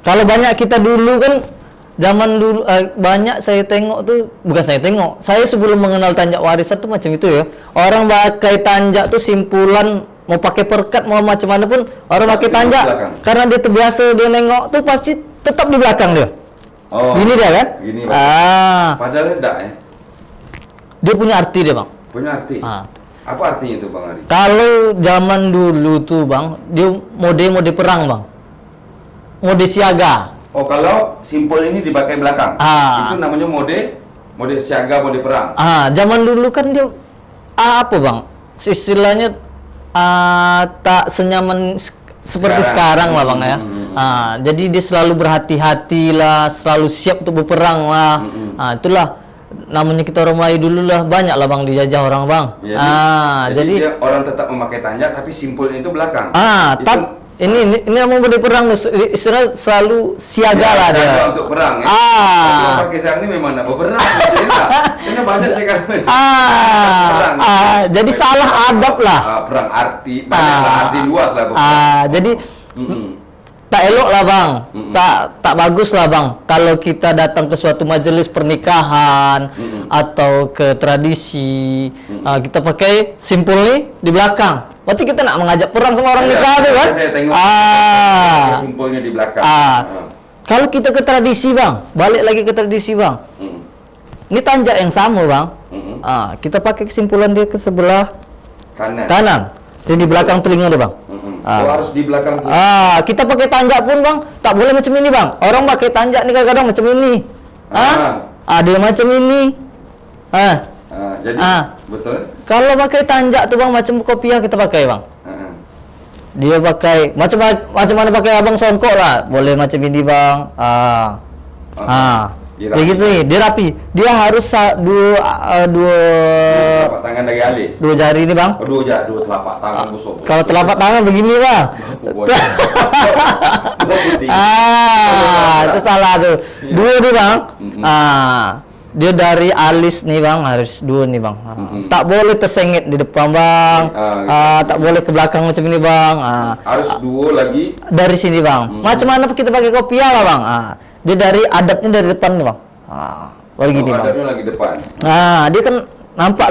Kalau banyak kita dulu kan zaman dulu banyak saya tengok tuh, bukan saya tengok, saya sebelum mengenal tanjak warisan tuh macam itu ya. Orang pakai tanjak tuh simpulan, mau pakai perkat mau macam mana pun orang pakai tanjak karena dia terbiasa, dia nengok tuh pasti tetap di belakang dia. Oh. Gini dia kan? Gini Bang. Padahal enggak ya. Dia punya arti dia Bang. Punya arti. Apa artinya itu Bang Ari? Kalau zaman dulu tuh Bang, dia mode perang Bang. Mode siaga. Oh, kalau simpul ini dipakai belakang, itu namanya mode siaga, mode perang. Zaman dulu kan dia apa Bang? Istilahnya tak senyaman seperti sekarang lah Bang ya. Jadi dia selalu berhati-hati lah, selalu siap untuk berperang lah. Itulah namanya kita orang Melayu dulu lah, banyak lah Bang dijajah orang Bang. Jadi dia orang tetap memakai tanjak tapi simpulnya itu belakang. Ini mau mode perang, istilah selalu siaga lah dia. Untuk perang ya. Kalau pakai sekarang ini memang nak berperang. Karena banyak sekarang. Jadi salah adab lah. Perang arti, banyak arti luas lah. Jadi tak elok lah Bang, tak bagus lah Bang kalau kita datang ke suatu majelis pernikahan atau ke tradisi, kita pakai simpul nih di belakang. Berarti kita nak mengajak perang sama orang nikah tuh kan? Saya tengok simpulnya di belakang. Kalau kita ke tradisi Bang, balik lagi ke tradisi Bang. Ini tanjak yang sama Bang. Kita pakai kesimpulan dia ke sebelah kanan. Jadi di belakang telinga dia Bang. Harus di belakang telinga. Kita pakai tanjak pun Bang, tak boleh macam ini Bang. Orang pakai tanjak nih kadang-kadang macam ini. Dia macam ini. Jadi betul. Kalau pakai tanjak tuh Bang macam kopiah kita pakai Bang. Dia pakai macam mana pakai abang songkok lah. Boleh macam ini Bang. Dia gitu nih, dia rapi. Dia harus dua telapak tangan dari alis. Dua jari ini Bang. Dua telapak tangan busuk. Kalau telapak tangan begini Bang. Itu salah tuh. Dua nih Bang. Dia dari alis nih Bang, harus dua nih Bang. Tak boleh tersengit di depan Bang. Tak boleh ke belakang macam ini Bang. Harus dua lagi dari sini Bang. Macam mana kita pakai kopiah lah Bang. Dia dari adabnya dari depan nih Bang. Baru gini Bang. Adabnya lagi depan. Dia kan nampak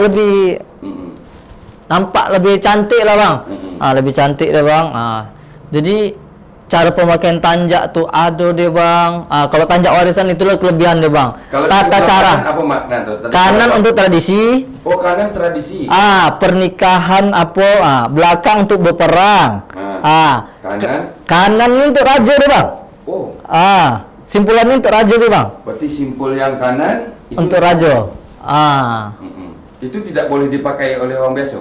lebih cantik lah Bang. Lebih cantik lah Bang. Jadi cara pemakaian tanjak tuh ada deh Bang. Kalau tanjak warisan itulah kelebihan deh Bang. Tata cara. Apa makna tuh? Kanan untuk tradisi. Oh, kanan tradisi. Pernikahan apa? Belakang untuk berperang. Kanan. Kanan ini untuk raja deh Bang. Oh. Simpulan ini untuk rajo tuh bang. Berarti simpul yang kanan itu Untuk rajo. Itu tidak boleh dipakai oleh orang biasa.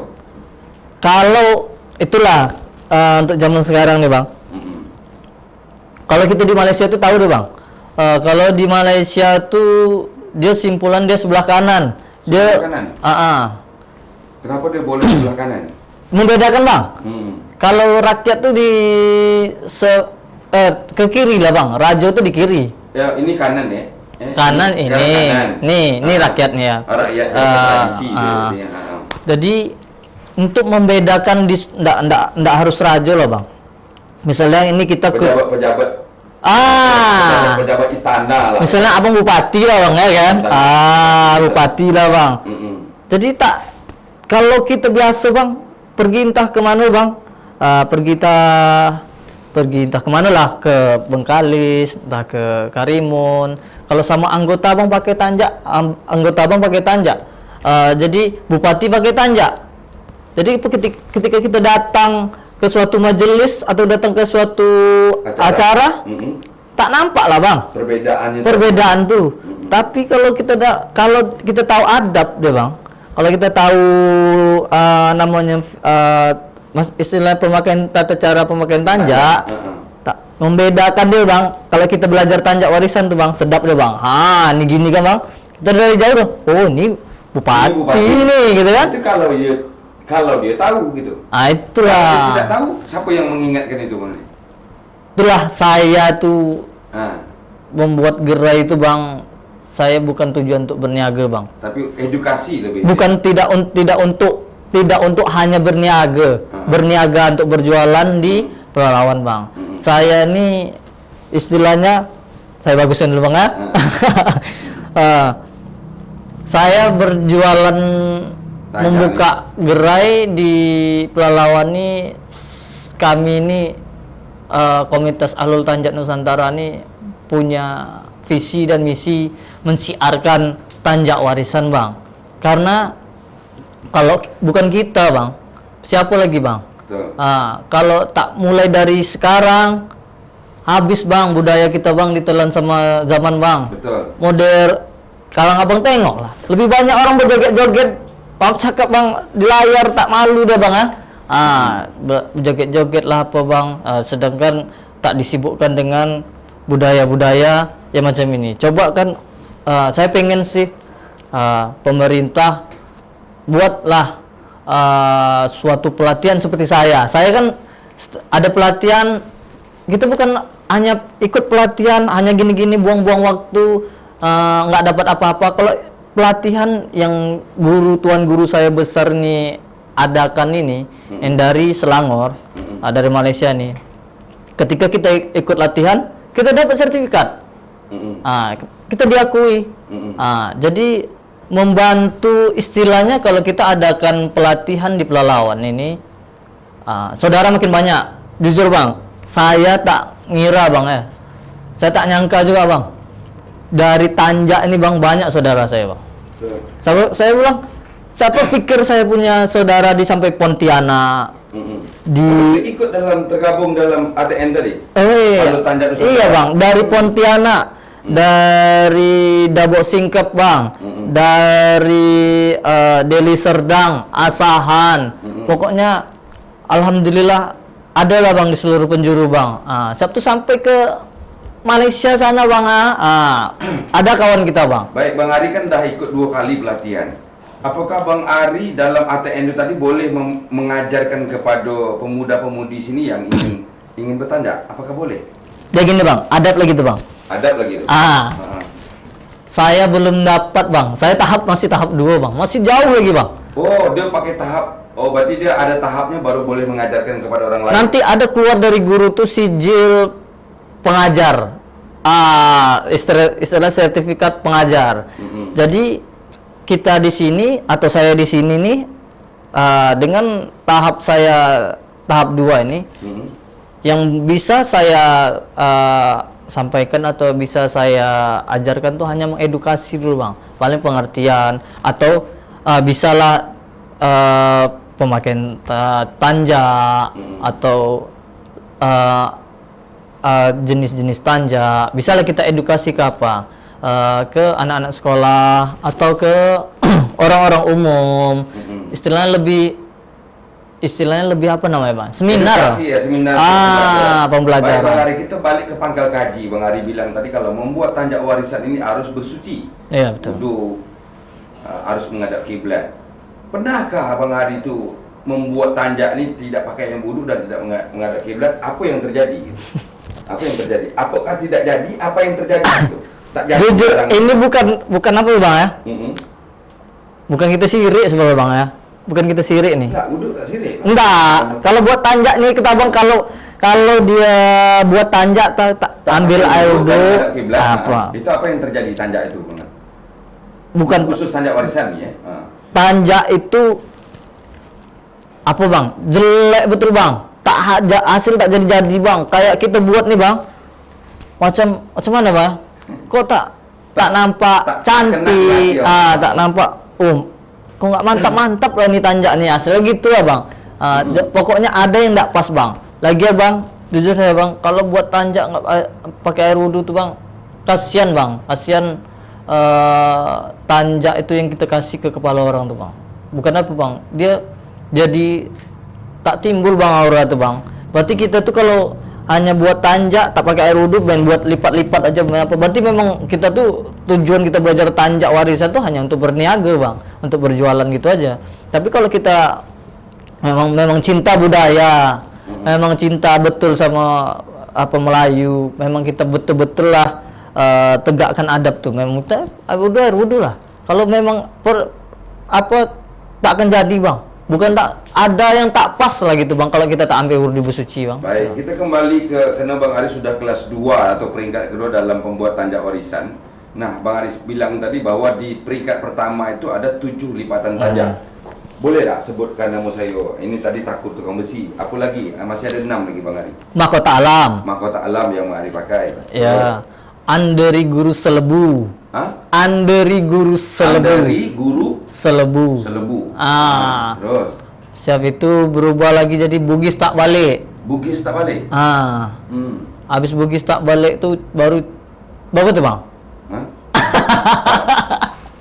Kalau itulah untuk zaman sekarang nih bang. Kalau kita di Malaysia tuh tahu deh bang. Kalau di Malaysia tuh dia simpulan dia sebelah kanan. Sebelah kanan? Kenapa dia boleh sebelah kanan? Membedakan bang. Kalau rakyat tuh ke kiri lah bang. Rajo tuh di kiri. Ya, ini kanan ya. Kanan Sekarang ini. kanan. Nih rakyatnya ya. Rakyat tradisi dia. Jadi untuk membedakan ndak harus rajo loh bang. Misalnya ini kita ke Pejabat-pejabat istana lah. misalnya abang bupati lah bang ya kan. Bupati lah bang. Jadi kalau kita biasa bang pergi entah kemana bang, pergi entah kemana lah, ke Bengkalis, entah ke Karimun. Kalau sama anggota bang pakai tanjak, jadi bupati pakai tanjak. Jadi ketika kita datang ke suatu majelis atau datang ke suatu acara, tak nampak lah bang perbedaan tuh. Tapi kalau kita tahu adab deh bang, kalau kita tahu namanya istilah tata cara pemakaian tanjak, tak membedakan deh bang. Kalau kita belajar tanjak warisan tuh bang, sedap deh bang. Ini gini kan bang, kita dari jauh tuh, oh ini bupati nih gitu kan. Itu kalau dia tahu gitu. Itulah. Kalau dia tidak tahu, siapa yang mengingatkan itu bang? Itulah saya tuh membuat gerai itu bang. Saya bukan tujuan untuk berniaga bang. Tapi edukasi lebih. Bukan tidak untuk hanya berniaga, berniaga untuk berjualan di Pelalawan bang. Saya ini istilahnya, saya bagusin dulu bang saya berjualan membuka gerai di Pelalawan ini. Kami ini komunitas Ahlul Tanjak Nusantara ini punya visi dan misi mensiarkan tanjak warisan bang. Karena kalau bukan kita bang, siapa lagi bang? Kalau tak mulai dari sekarang, habis bang budaya kita bang ditelan sama zaman bang. Betul. Kalau abang tengok lah, lebih banyak orang berjoget-joget. Bang cakap bang di layar tak malu dah bang berjoget-joget lah apa bang. Sedangkan tak disibukkan dengan budaya-budaya yang macam ini. Coba kan saya pengen sih pemerintah buatlah suatu pelatihan seperti saya kan ada pelatihan. Kita bukan hanya ikut pelatihan hanya gini-gini buang-buang waktu, nggak dapat apa-apa. Kalau pelatihan yang tuan guru saya besar nih adakan ini yang dari Selangor, dari Malaysia nih, ketika kita ikut latihan kita dapat sertifikat. Kita diakui. Jadi membantu istilahnya kalau kita adakan pelatihan di Pelalawan ini, saudara makin banyak. Jujur bang, saya tak ngira bang saya tak nyangka juga bang, dari tanjak ini bang banyak saudara saya bang. Saya bilang, siapa pikir saya punya saudara di sampai Pontianak, ikut tergabung dalam ATN tadi. Iya bang, dari Pontianak, dari Dabok Singkep bang, dari Deli Serdang, Asahan, pokoknya alhamdulillah ada lah bang di seluruh penjuru bang. Sabtu sampai ke Malaysia sana bang. Ada kawan kita bang. Baik, Bang Ari kan dah ikut 2 kali pelatihan. Apakah Bang Ari dalam ATN itu tadi boleh mengajarkan kepada pemuda-pemudi sini yang ingin bertanjak? Apakah boleh? Dia gini bang, adat lagi tuh bang. Adat lagi tuh. Saya belum dapat bang. Saya masih tahap 2 bang. Masih jauh lagi bang. Oh, dia pakai tahap. Oh, berarti dia ada tahapnya baru boleh mengajarkan kepada orang lain. Nanti ada keluar dari guru tuh sijil pengajar. Istilah sertifikat pengajar. Jadi kita di sini atau saya di sini nih dengan tahap 2 ini yang bisa saya sampaikan atau bisa saya ajarkan tuh hanya mengedukasi dulu bang, paling pengertian atau bisalah pemakaian tanjak atau jenis-jenis tanja. Bisalah kita edukasi ke apa? Ke anak-anak sekolah atau ke orang-orang umum. Istilahnya lebih apa namanya, Bang? Seminar. Edukasi ya, seminar. Pembelajaran. Baik, Bang Ari, kita balik ke pangkal kaji. Bang Ari bilang tadi kalau membuat tanjak warisan ini harus bersuci. Iya, betul. Wudhu, harus menghadap kiblat. Pernahkah Bang Ari itu membuat tanjak ini tidak pakai yang wudhu dan tidak menghadap kiblat? Apa yang terjadi? Apa yang terjadi? Apakah tidak jadi? Apa yang terjadi itu? Tak jadi. Jujur, ini bukan apa, Bang ya? Bukan kita sirik sebenarnya, Bang ya. Bukan kita sirik nih. Enggak, wudhu tak sirik. Enggak. Kalau buat tanjak nih kita, Bang, kalau dia buat tanjak ambil air wudhu apa? Itu apa yang terjadi tanjak itu, Bang? Bukan Khusus tanjak warisan nih ya. tanjak itu apa, Bang? Jelek betul, Bang. Hasil tak jadi, Bang. Kayak kita buat nih, Bang. Macam mana, Bang? Kok tak nampak tak cantik. Tak nampak. Kok nggak mantap lah nih tanjak nih, hasilnya gitu lah, Bang. Pokoknya ada yang nggak pas, Bang. Lagi ya, Bang, jujur saya, Bang, kalau buat tanjak nggak pakai air wudhu tuh, Bang, kasihan, Bang. Kasihan tanjak itu yang kita kasih ke kepala orang tuh, Bang. Bukan apa, Bang, dia jadi tak timbul, Bang, aura tuh, Bang. Berarti kita tuh kalau hanya buat tanjak tak pakai air wudhu, main buat lipat-lipat aja apa, berarti memang kita tuh tujuan kita belajar tanjak warisan tuh hanya untuk berniaga, Bang, untuk berjualan gitu aja. Tapi kalau kita memang cinta budaya, memang cinta betul sama apa Melayu, memang kita betul-betul lah tegakkan adab tuh, memang kita udah air wudhu lah. Kalau memang tak akan jadi, Bang. Bukan tak ada yang tak pas lah gitu, Bang, kalau kita tak ambil wudhu bersuci, Bang. Baik, kita kembali karena Bang Aris sudah kelas 2 atau peringkat kedua dalam pembuat tanjak warisan. Nah, Bang Aris bilang tadi bahwa di peringkat pertama itu ada 7 lipatan tanjak. Boleh tak sebutkan nama saya? Ini tadi takur tukang besi. Apa lagi? Masih ada 6 lagi, Bang Ari. Mahkota alam. Mahkota alam yang Bang Ari pakai. Ya. Anderi guru selebu. Anderi guru selebu. Anderi guru selebu. Terus siap itu berubah lagi jadi bugis tak balik. Bugis tak balik. Habis bugis tak balik tuh baru berapa tuh, Bang?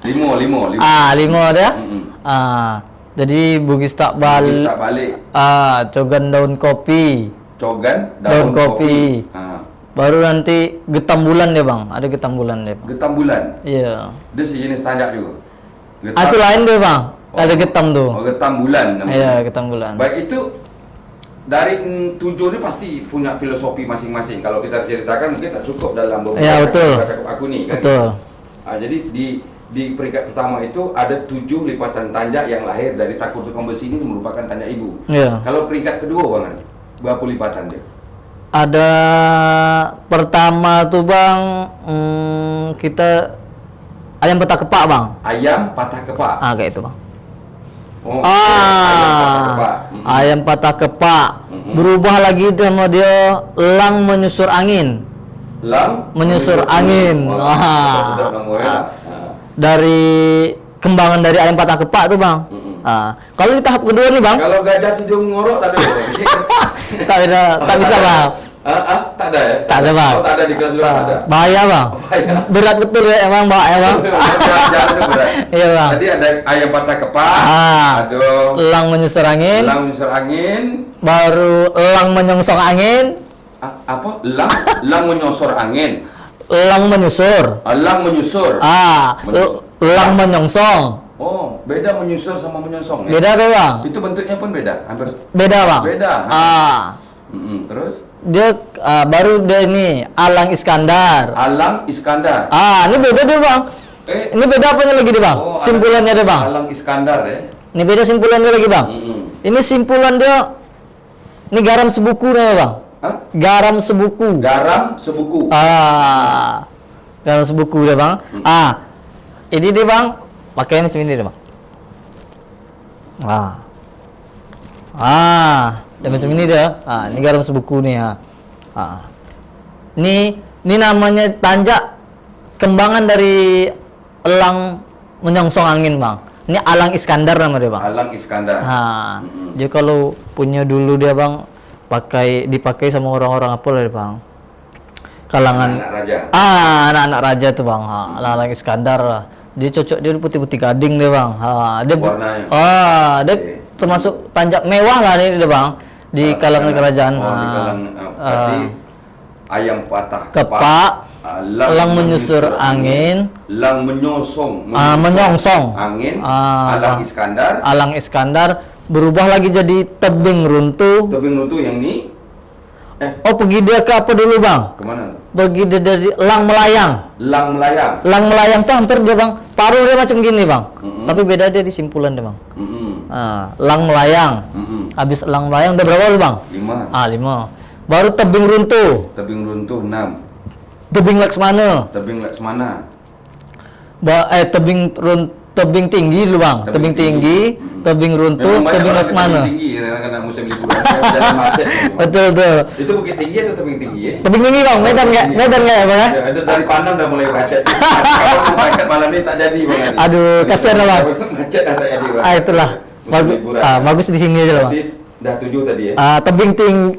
Limo. Limo ada. Jadi bugis tak balik. Bugis tak balik. Cogan daun kopi. Cogan daun kopi. Baru nanti getam bulan deh, Bang. Ada getam bulan deh, Bang. Getam bulan? Iya. Dia sejenis tanjak juga? Itu lain deh, Bang. Ada getam tuh. Oh, getam bulan namanya. Iya, getam bulan. Baik, itu dari 7 ini pasti punya filosofi masing-masing. Kalau kita ceritakan mungkin tak cukup dalam beberapa cakap aku nih kan. Betul. Jadi di peringkat pertama itu ada 7 lipatan tanjak yang lahir dari takur tukang besi ini merupakan tanjak ibu. Iya. Kalau peringkat kedua, Bang Ari, berapa lipatan dia? Ada pertama tuh, Bang, kita ayam patah kepak, Bang. Ayam patah kepak. Kayak itu, Bang. Oh, ayam patah kepak. Ayam patah kepak. Berubah lagi sama dia elang menyusur angin. Elang menyusur angin. Dari kembangan dari ayam patah kepak tuh, Bang. Kalau di tahap kedua nih, Bang. Kalau gajah tidur ngorok tak ada. tak bisa, Bang. Tak ada ya? Tak ada, Bang. Oh, tak ada di kelas 2 tak ada. Bahaya, Bang. Bahaya. Berat betul ya, emang, Bang. Jalan itu berat. Iya, Bang. Tadi ada ayam patah kepak. Aduh. Elang menyusur angin. Elang menyusur angin. Baru elang menyongsong angin. Apa? Elang menyosor angin. Elang menyusur. Elang menyusur. Elang menyongsong. Oh, beda menyusur sama menyongsong ya? Beda, Bang. Itu bentuknya pun beda, hampir beda, Bang. Beda. Terus? Dia baru dia ini Alang Iskandar. Alang Iskandar. Ini beda deh, Bang. Ini beda apanya lagi deh, Bang? Simpulannya deh, Bang. Alang Iskandar ya. Ini beda simpulannya lagi, Bang. Ini simpulan dia. Ini garam sebuku nih, Bang. Garam sebuku. Garam sebuku. Garam sebuku deh, Bang. Ini deh, Bang. Pakai ini deh, Bang. Dan macam ini dia. Ini garam sebuku nih, Ini namanya tanjak kembangan dari elang menyongsong angin, Bang. Ini Alang Iskandar nama dia, Bang. Alang Iskandar. Dia kalau punya dulu dia, Bang, dipakai sama orang-orang apa lah, Bang. kalangan anak raja. anak-anak raja tuh bang. Alang Iskandar lah. Dia cocok, dia putih-putih gading deh bang. Dia Warnanya. dia termasuk tanjak mewah lah dia bang di kalangan kerajaan. Di kalangan tadi ayam patah Kepak, elang menyusur angin, elang menyongsong menyongsong angin, Alang Iskandar. Alang Iskandar berubah lagi jadi tebing runtuh. Tebing runtuh yang ni Oh, pergi dia ke apa dulu bang? kemana tuh? Pergi dia dari Elang Melayang. Elang melayang. Elang Melayang tuh hampir dia bang, paruh dia macam gini bang. Tapi beda dia di simpulan dia bang. Elang Melayang. Habis Elang Melayang udah berapa lu bang? 5. Baru tebing runtuh. Tebing runtuh 6. Tebing Laksmana. Tebing Laksmana. Tebing tinggi dulu bang. Tebing tinggi, tebing runtuh, Memang banyak tebing orang Laksmana. tebing tinggi karena musim liburan jalan macet. Betul betul. Itu bukit tinggi atau tebing tinggi ya? Tebing tinggi bang, Medan nggak ya bang ya? Ya, itu dari Panam udah mulai macet. Kalau macet malam ini tak jadi bang. Adi. Aduh, kasihan lah bang. Macet tak jadi bang. Itulah. Musim liburan. Bagus di sini aja lah bang. Berarti dah 7 tadi ya?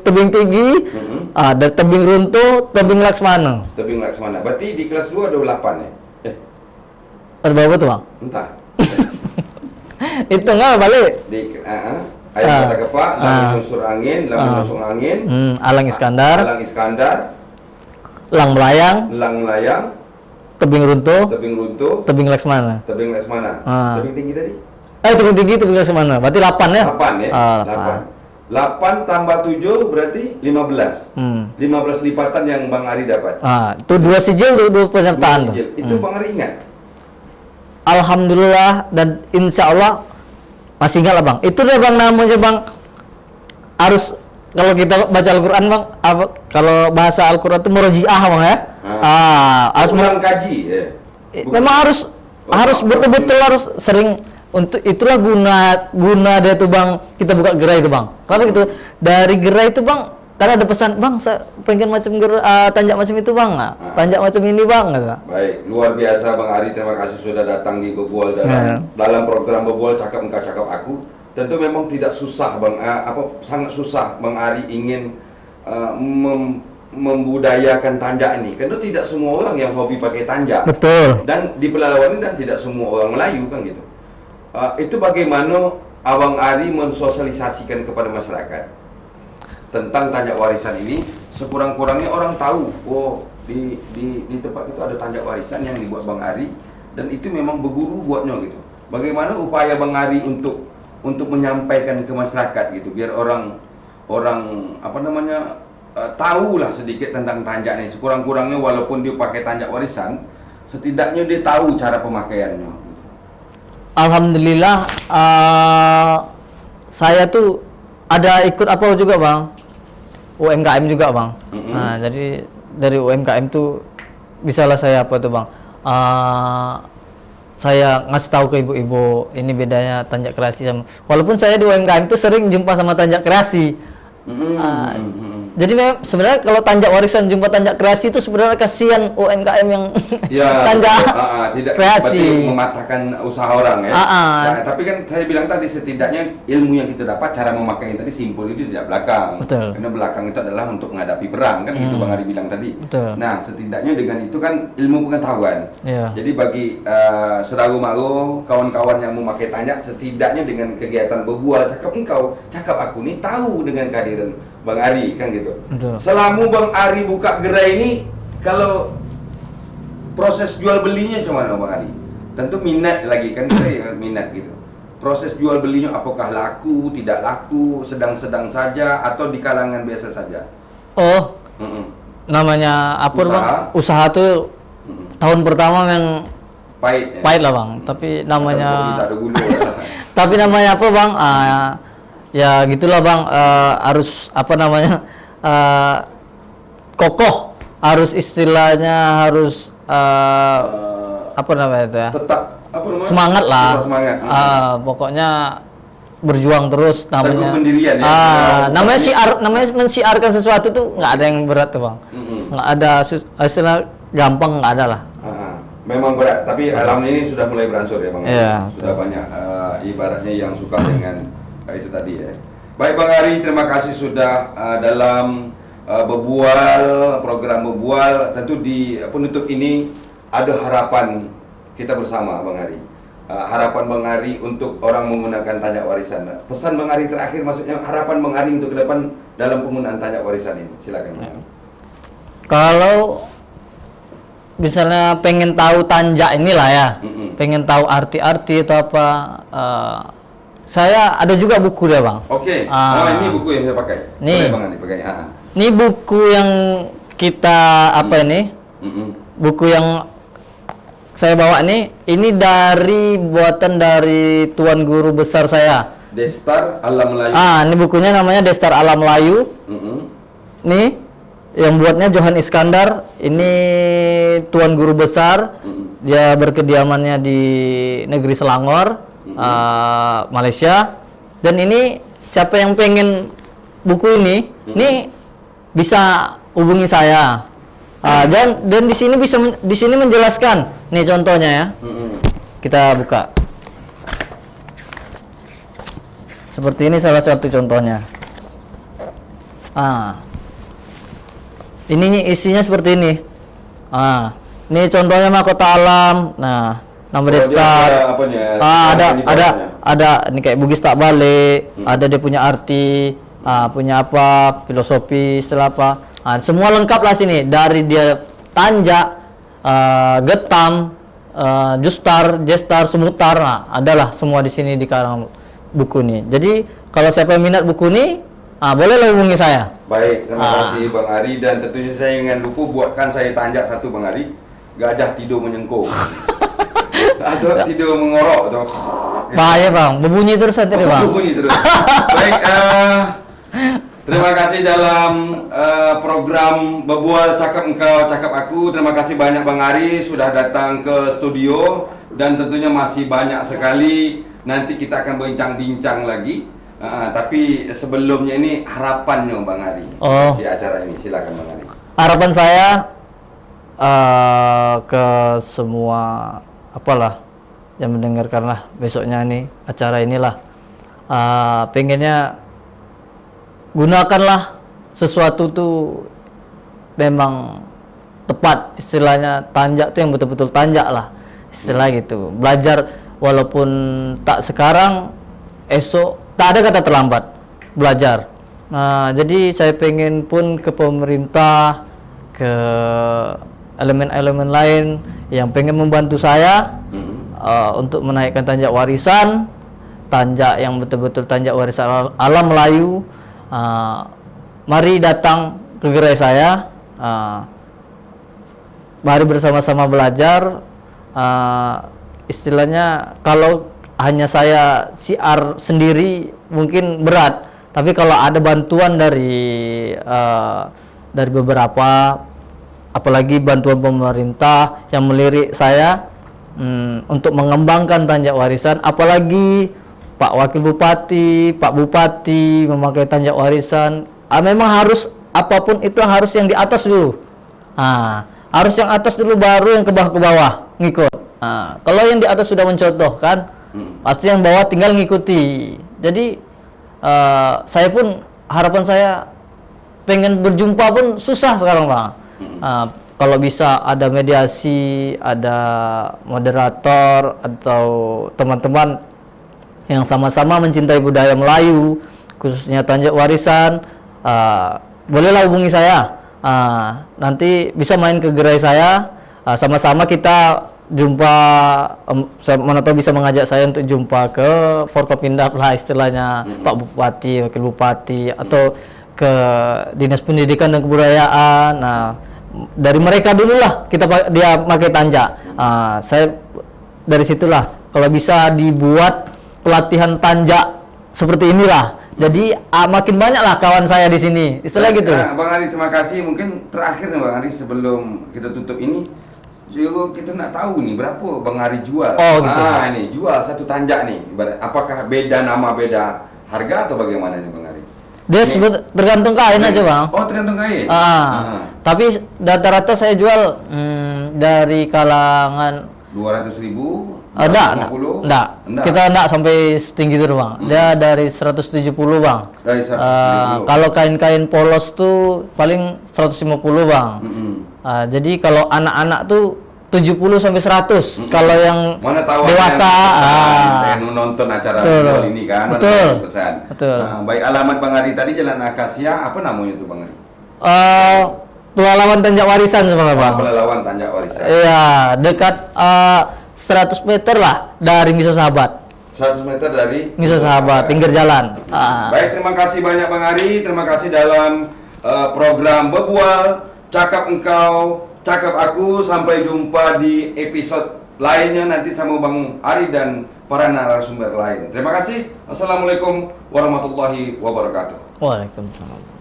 Tebing tinggi, ada tebing runtuh, tebing Laksmana. Tebing Laksmana. Berarti di kelas 2 ada 8 ya? Ada berapa tuh bang? Entah. Itu nggak balik. Ayam patah kepak, elang menyusur angin, Alang Iskandar, Alang Iskandar, Elang Melayang, elang melayang, tebing runtuh, tebing Laksmana. Laksmana. Tebing tinggi tadi? Tebing tinggi, tebing Laksmana. Berarti 8 ya? 8 ya? 8 tambah 7 berarti 15. 15 lipatan yang Bang Ari dapat. Itu 2 sijil, 2 penyertaan. Sijil. Itu Bang Ari ingat? Alhamdulillah dan insya Allah masih ingat lah bang. Itu deh bang namanya bang. Harus kalau kita baca Al-Quran bang, kalau bahasa Al-Quran itu murojiah bang ya. Harus kaji ya. Memang harus betul-betul harus sering. Untuk itulah guna dia tuh bang, kita buka gerai itu bang. Kalau gitu dari gerai itu bang, karena ada pesan bang, saya pengen macam tanjak macam itu bang, tanjak macam ini bang. Baik, luar biasa Bang Ari, terima kasih sudah datang di Bebual dalam program Bebual Cakap Engkau Cakap Aku. Tentu memang tidak susah Bang, sangat susah Bang Ari ingin membudayakan tanjak ini. Karena tidak semua orang yang hobi pakai tanjak. Betul. Dan di Pelalawan dan tidak semua orang Melayu kan gitu. Itu bagaimana Abang Ari mensosialisasikan kepada masyarakat tentang tanjak warisan ini. Sekurang-kurangnya orang tahu, di tempat itu ada tanjak warisan yang dibuat Bang Ari, dan itu memang berguru buatnya gitu. Bagaimana upaya Bang Ari untuk menyampaikan ke masyarakat gitu, biar orang tahulah sedikit tentang tanjak ini. Sekurang-kurangnya walaupun dia pakai tanjak warisan, setidaknya dia tahu cara pemakaiannya. Alhamdulillah, saya tuh ada ikut apa juga bang, UMKM juga bang. Jadi dari UMKM tuh bisalah saya apa tuh bang, saya ngasih tahu ke ibu-ibu ini bedanya tanjak kreasi sama. Walaupun saya di UMKM tuh sering jumpa sama tanjak kreasi. Jadi sebenarnya kalau tanjak warisan jumpa tanjak kreasi itu sebenarnya kasihan UMKM yang tanjak tidak kreasi mematahkan usaha orang ya. Nah, tapi kan saya bilang tadi setidaknya ilmu yang kita dapat cara memakai yang tadi simpul itu tidak belakang. Betul. Karena belakang itu adalah untuk menghadapi perang kan itu Bang Ari bilang tadi. Betul. Nah, setidaknya dengan itu kan ilmu pengetahuan. Jadi bagi saudara maru, kawan-kawan yang memakai tanjak, setidaknya dengan kegiatan Bebual Cakap Engkau Cakap Aku nih tahu dengan kehadiran Bang Ari kan gitu. Betul. Selama Bang Ari buka gerai ini, kalau proses jual belinya macam mana Bang Ari? Tentu minat lagi kan kita ya minat gitu. Proses jual belinya apakah laku, tidak laku, sedang-sedang saja atau di kalangan biasa saja? Namanya apa Usaha. bang? Usaha tuh tahun pertama yang Pahit. pahit lah bang. Tapi namanya Tak ada gula. tapi namanya apa bang? Ya gitulah bang, harus apa namanya, kokoh, harus istilahnya harus apa namanya itu ya, Tetap apa namanya? semangat lah. Tetap semangat. Pokoknya berjuang terus namanya. Teguh pendirian ya. Namanya mensiarkan sesuatu tuh nggak ada yang berat tuh bang. Nggak ada istilah gampang, nggak ada lah. Memang berat, tapi alhamdulillah ini sudah mulai beransur ya Bang. Iya. Sudah banyak ibaratnya yang suka dengan itu tadi ya. Baik Bang Ari, terima kasih sudah dalam Bebual, program Bebual, tentu di penutup ini ada harapan kita bersama Bang Ari. Harapan Bang Ari untuk orang menggunakan tanjak warisan. Pesan Bang Ari terakhir, maksudnya harapan Bang Ari untuk ke depan dalam penggunaan tanjak warisan ini. Silakan Bang Ari. Kalau misalnya pengen tahu tanjak inilah ya, pengen tahu arti-arti atau apa, saya ada juga buku dia Bang. Oke, ini buku yang saya pakai. Nih. Boleh Bang Ari pakai. Ini buku yang kita apa ini? Buku yang saya bawa ini dari buatan dari Tuan Guru Besar saya. Destar Alam Melayu. Ini bukunya namanya Destar Alam Melayu. Nih, yang buatnya Johan Iskandar. Ini Tuan Guru Besar. Dia berkediamannya di negeri Selangor, Malaysia. Dan ini siapa yang pengen buku ini bisa hubungi saya. Dan di sini di sini menjelaskan. Nih contohnya ya. Kita buka. Seperti ini salah satu contohnya. Ini isinya seperti ini. Ini contohnya mahkota alam. Nah, nama Destar. Ada ini kayak Bugis tak balik. Ada dia punya arti. Punya apa, filosofi, istilah apa. Semua lengkap lah sini. Dari dia tanjak, getam, justar, gestar, semutar. Adalah semua di sini di karang buku ini. Jadi kalau siapa yang minat buku ini, boleh hubungi saya. Baik, terima kasih Bang Ari, dan tentunya saya ingin buku buatkan saya tanjak satu Bang Ari. Gajah tidur menyengkung. Atau tidur mengorok atau bahaya Bang, berbunyi terus nanti deh Bang. Berbunyi terus. Baik, terima kasih dalam program Bebual Cakap Engkau, Cakap Aku. Terima kasih banyak Bang Ari sudah datang ke studio, dan tentunya masih banyak sekali nanti kita akan bincang-bincang lagi. Tapi sebelumnya ini harapannya Bang Ari di acara ini, silakan Bang Ari. Harapan saya ke semua apalah yang mendengarkanlah besoknya ini acara inilah, pengennya gunakanlah sesuatu tuh memang tepat, istilahnya tanjak tuh yang betul-betul tanjak lah istilah gitu. Belajar walaupun tak sekarang, esok tak ada kata terlambat belajar. Jadi saya pengen pun ke pemerintah, ke elemen-elemen lain yang pengen membantu saya untuk menaikkan tanjak warisan, tanjak yang betul-betul tanjak warisan alam Melayu. Mari datang ke gerai saya, mari bersama-sama belajar. Istilahnya kalau hanya saya siar sendiri mungkin berat, tapi kalau ada bantuan dari beberapa, apalagi bantuan pemerintah yang melirik saya untuk mengembangkan tanjak warisan, apalagi Pak Wakil Bupati, Pak Bupati memakai tanjak warisan, memang harus apapun itu harus yang di atas dulu. Harus yang atas dulu, baru yang ke bawah ngikut. Kalau yang di atas sudah mencontohkan, pasti yang bawah tinggal ngikuti. Jadi saya pun, harapan saya pengen berjumpa pun susah sekarang Bang. Kalau bisa ada mediasi, ada moderator atau teman-teman yang sama-sama mencintai budaya Melayu, khususnya tanjak warisan, bolehlah hubungi saya. Nanti bisa main ke gerai saya, sama-sama kita jumpa, mana tahu bisa mengajak saya untuk jumpa ke Forkopimda lah istilahnya, Pak Bupati, Wakil Bupati, atau ke Dinas Pendidikan dan Kebudayaan. Dari mereka dululah dia pakai tanjak. Saya dari situlah kalau bisa dibuat pelatihan tanjak seperti inilah. Jadi makin banyaklah kawan saya di sini. Istilah gitu. Bang Ari, terima kasih. Mungkin terakhir nih Bang Ari, sebelum kita tutup ini, juga kita nak tahu nih berapa Bang Ari jual. Gitu. Nih jual satu tanjak nih. Apakah beda nama, beda harga atau bagaimana nih Bang Ari? Dia tergantung kain aja Bang. Oh, tergantung kain. Tapi rata-rata saya jual dari kalangan 200.000 Enggak. Enggak. Kita enggak sampai setinggi itu, Bang. Dia dari 170, Bang. Dari 170. Kalau kain-kain polos tuh paling 150, Bang. Jadi kalau anak-anak tuh 70 sampai 100. Kalau yang mana tahu dewasa, yang menonton acara betul. jual ini kan, mana Betul. yang pesan. Betul. Nah, baik, alamat Bang Ari tadi Jalan Akasia, apa namanya tuh Bang Ari? Pelalawan Tanjak Warisan sebenarnya, Bang. Pelalawan Tanjak Warisan. Iya, dekat 100 meter lah dari Miso Sahabat. 100 meter dari Miso Sahabat, pinggir jalan. Baik, terima kasih banyak Bang Ari. Terima kasih dalam program Bebual, Cakap Engkau, Cakap Aku. Sampai jumpa di episode lainnya nanti sama Bang Ari dan para narasumber lain. Terima kasih. Assalamualaikum warahmatullahi wabarakatuh. Waalaikumsalam.